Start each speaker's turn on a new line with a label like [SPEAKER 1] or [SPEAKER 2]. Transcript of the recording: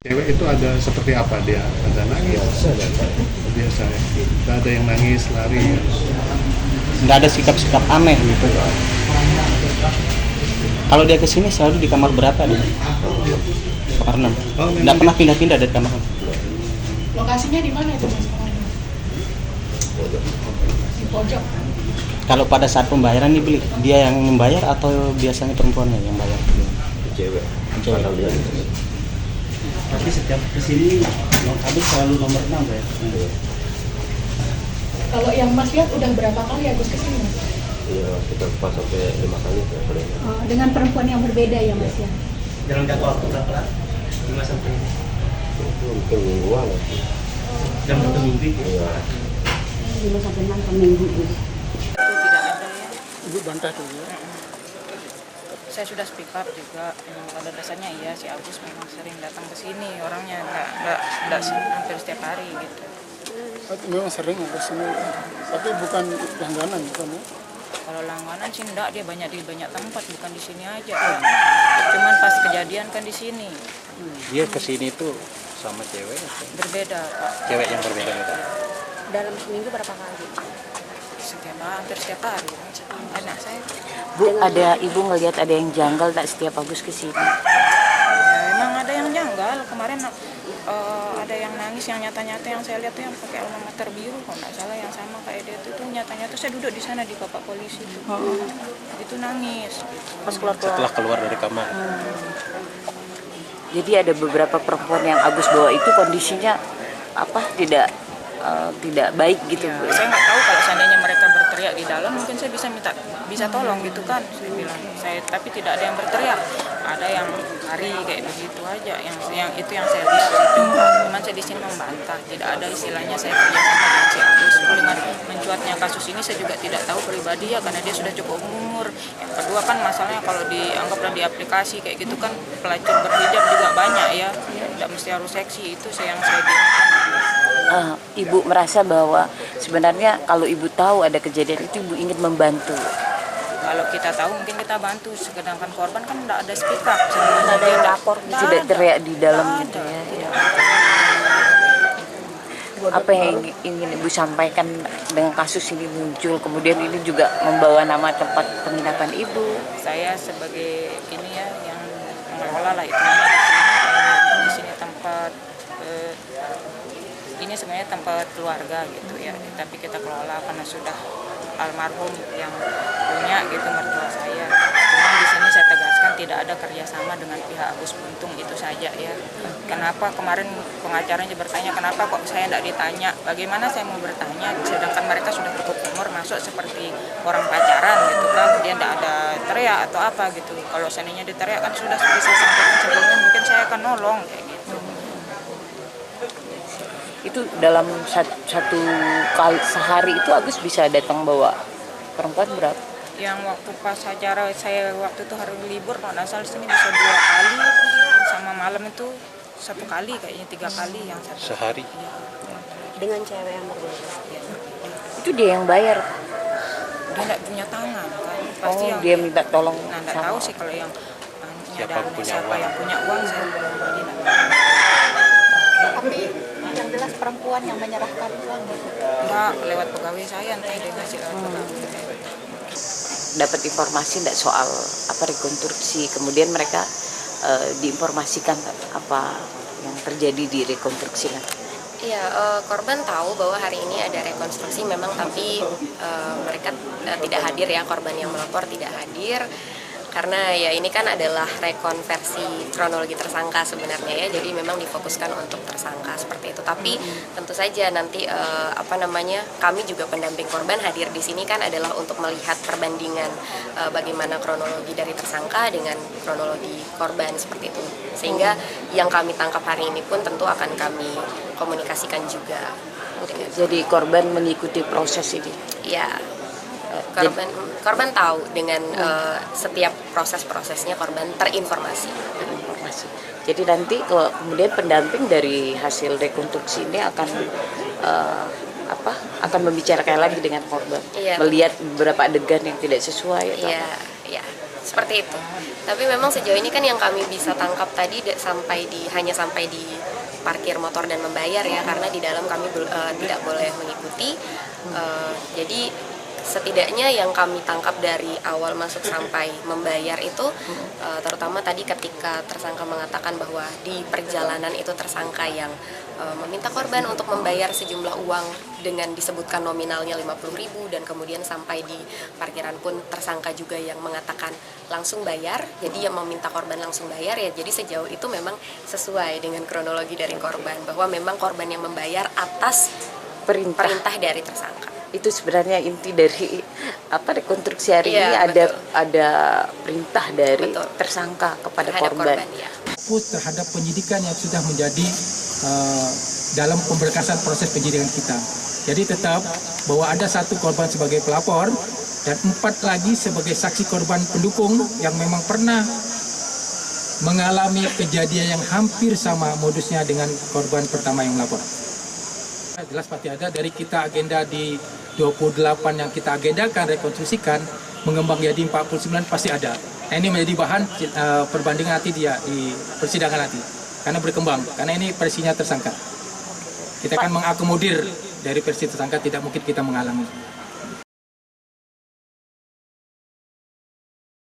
[SPEAKER 1] Cewek itu ada seperti apa dia? Ada nangis? Biasa ya. Nggak ada yang nangis, lari ya.
[SPEAKER 2] Nggak ada sikap-sikap aneh gitu. Kalau dia kesini selalu di kamar berapa dia? Kamar 6.
[SPEAKER 1] Oh,
[SPEAKER 2] Nggak pernah pindah-pindah dari kamar 6.
[SPEAKER 3] Lokasinya di mana itu Mas? Di pojok.
[SPEAKER 2] Kalau pada saat pembayaran nih beli, dia yang membayar atau biasanya perempuannya yang bayar?
[SPEAKER 4] Cewek.
[SPEAKER 2] Cewek.
[SPEAKER 4] Kalau dia
[SPEAKER 5] Tapi setiap kesini Agus selalu nomor 6 ya.
[SPEAKER 3] Kalau yang Mas lihat udah berapa kali Agus kesini Mas?
[SPEAKER 4] iya kita pas sampai 5 kali ya paling.
[SPEAKER 6] Oh, dengan perempuan yang berbeda ya Mas ya?
[SPEAKER 5] Dalam jangka waktu berapa lama? 5 sampai
[SPEAKER 4] Itu mungkin mingguan.
[SPEAKER 5] dalam 1 minggu.
[SPEAKER 4] Iya.
[SPEAKER 6] 5 sampai 6 per minggu.
[SPEAKER 7] Tidak ada ya.
[SPEAKER 2] Ibu bantah tuh ya.
[SPEAKER 7] Saya sudah speak up juga. Pada dasarnya iya si Agus memang sering datang ke sini. Orangnya nggak hampir setiap hari gitu.
[SPEAKER 8] Memang sering ada sini, tapi bukan langganan bukan ya?
[SPEAKER 7] Kalau langganan sih enggak, dia banyak di banyak tempat, bukan di sini aja. Kan. Cuman pas kejadian kan di sini.
[SPEAKER 2] Dia kesini tuh sama cewek atau
[SPEAKER 7] Berbeda Pak.
[SPEAKER 2] cewek yang berbeda-beda?
[SPEAKER 6] Dalam seminggu berapa kali?
[SPEAKER 7] Hampir setiap hari. Anak saya.
[SPEAKER 9] Bu, ada ibu ngelihat ada yang janggal tak setiap Agus ke sini?
[SPEAKER 7] Ya, emang ada yang janggal. Kemarin ada yang nangis yang nyata-nyata yang saya lihat tuh yang pakai alma mater biru kalau nggak salah yang sama kayak dia tuh nyata-nyata saya duduk di sana di bapak polisi itu. Itu nangis.
[SPEAKER 9] Pas keluar.
[SPEAKER 2] Setelah keluar dari kamar.
[SPEAKER 9] Jadi ada beberapa perempuan yang Agus bawa itu kondisinya apa tidak baik gitu,
[SPEAKER 7] Ya,
[SPEAKER 9] Bu.
[SPEAKER 7] saya nggak tahu kalau seandainya mereka berteriak di dalam mungkin saya bisa tolong gitu kan saya bilang tapi tidak ada yang berteriak, ada yang lari kayak begitu aja yang itu yang saya lihat itu cuman saya di sini membantah tidak ada istilahnya saya kerjasama dengan si Agus dengan mencuatnya kasus ini saya juga tidak tahu pribadi ya karena dia sudah cukup umur. Yang kedua kan masalahnya kalau dianggaplah di aplikasi kayak gitu kan pelacur berhijab juga banyak ya tidak mesti harus seksi itu yang saya bilang.
[SPEAKER 9] Ibu merasa bahwa sebenarnya kalau ibu tahu ada kejadian itu ibu ingin membantu.
[SPEAKER 7] Kalau kita tahu mungkin kita bantu, sedangkan korban kan tidak ada speak up.
[SPEAKER 9] Tidak ada yang lapor, tidak teriak di dalam gitu ya. Apa yang ingin ibu sampaikan dengan kasus ini muncul, kemudian ini juga membawa nama tempat penginapan ibu?
[SPEAKER 7] Saya sebagai ini ya yang mengelola lah itu di sini tempat ini sebenarnya tempat keluarga gitu ya, tapi kita kelola karena sudah almarhum yang punya gitu mertua saya. Cuman di sini saya tegaskan tidak ada kerjasama dengan pihak Agus Buntung itu saja ya. Kenapa kemarin pengacaranya bertanya kenapa kok saya tidak ditanya? Bagaimana saya mau bertanya sedangkan mereka sudah cukup umur masuk seperti orang pacaran gitu kan? Dia tidak ada teriak atau apa gitu. Kalau seandainya diteriak kan sudah bisa sampaikan sebelumnya mungkin saya akan nolong kayak gitu.
[SPEAKER 9] Itu dalam satu kali sehari itu Agus bisa datang bawa perempuan berapa?
[SPEAKER 7] Yang waktu pas acara saya waktu itu hari libur kalau nggak salah sini bisa 2 kali sama malam itu 1 kali kayaknya 3 kali yang satu.
[SPEAKER 2] Sehari.
[SPEAKER 7] Ya.
[SPEAKER 6] Dengan cewek yang berbeda.
[SPEAKER 9] Itu dia yang bayar.
[SPEAKER 7] Dia nggak punya tangan kan pasti yang
[SPEAKER 9] Dia minta tolong
[SPEAKER 7] nah nggak
[SPEAKER 9] sama
[SPEAKER 7] tahu sih kalau yang
[SPEAKER 2] Siapa punya uang.
[SPEAKER 7] yang punya uang saya pribadi nggak tahu.
[SPEAKER 6] Tapi yang jelas perempuan yang menyerahkan uang.
[SPEAKER 7] Enggak, lewat pegawai saya nanti dia ngasih lewat pegawai.
[SPEAKER 9] dapat informasi tidak soal apa rekonstruksi, kemudian mereka diinformasikan apa yang terjadi di rekonstruksi nanti.
[SPEAKER 10] Iya, korban tahu bahwa hari ini ada rekonstruksi memang, tapi mereka tidak hadir ya, korban yang melapor tidak hadir. Karena ya ini kan adalah rekonversi kronologi tersangka sebenarnya ya, jadi memang difokuskan untuk tersangka seperti itu. Tapi tentu saja nanti kami juga pendamping korban hadir di sini kan adalah untuk melihat perbandingan bagaimana kronologi dari tersangka dengan kronologi korban seperti itu. Sehingga yang kami tangkap hari ini pun tentu akan kami komunikasikan juga.
[SPEAKER 9] Jadi korban mengikuti proses ini.
[SPEAKER 10] Ya. Korban tahu dengan setiap prosesnya korban terinformasi.
[SPEAKER 9] Jadi nanti kemudian pendamping dari hasil rekonstruksi ini akan akan membicarakan lagi dengan korban,
[SPEAKER 10] Iya,
[SPEAKER 9] melihat beberapa adegan yang tidak sesuai.
[SPEAKER 10] Iya, iya. seperti itu. Tapi memang sejauh ini kan yang kami bisa tangkap tadi hanya sampai di parkir motor dan membayar ya, karena di dalam kami tidak boleh mengikuti. Jadi setidaknya yang kami tangkap dari awal masuk sampai membayar itu, terutama tadi ketika tersangka mengatakan bahwa di perjalanan itu tersangka yang meminta korban untuk membayar sejumlah uang dengan disebutkan nominalnya 50.000, dan kemudian sampai di parkiran pun tersangka juga yang mengatakan langsung bayar, jadi yang meminta korban langsung bayar ya. Jadi sejauh itu memang sesuai dengan kronologi dari korban, bahwa memang korban yang membayar atas perintah dari tersangka.
[SPEAKER 9] Itu sebenarnya inti dari rekonstruksi hari ini, ada perintah dari tersangka kepada korban.
[SPEAKER 10] Ya.
[SPEAKER 11] Fokus terhadap penyidikan yang sudah menjadi dalam pemberkasan proses penyidikan kita. Jadi tetap bahwa ada 1 korban sebagai pelapor dan 4 lagi sebagai saksi korban pendukung yang memang pernah mengalami kejadian yang hampir sama modusnya dengan korban pertama yang melapor. Jelas pasti ada, dari kita agenda di 28 yang kita agendakan rekonstruksikan mengembang jadi 49 pasti ada. Nah, ini menjadi bahan perbandingan nanti di persidangan nanti, karena berkembang, karena ini versinya tersangka. Kita akan mengakomodir dari versi tersangka, tidak mungkin kita menghalangi.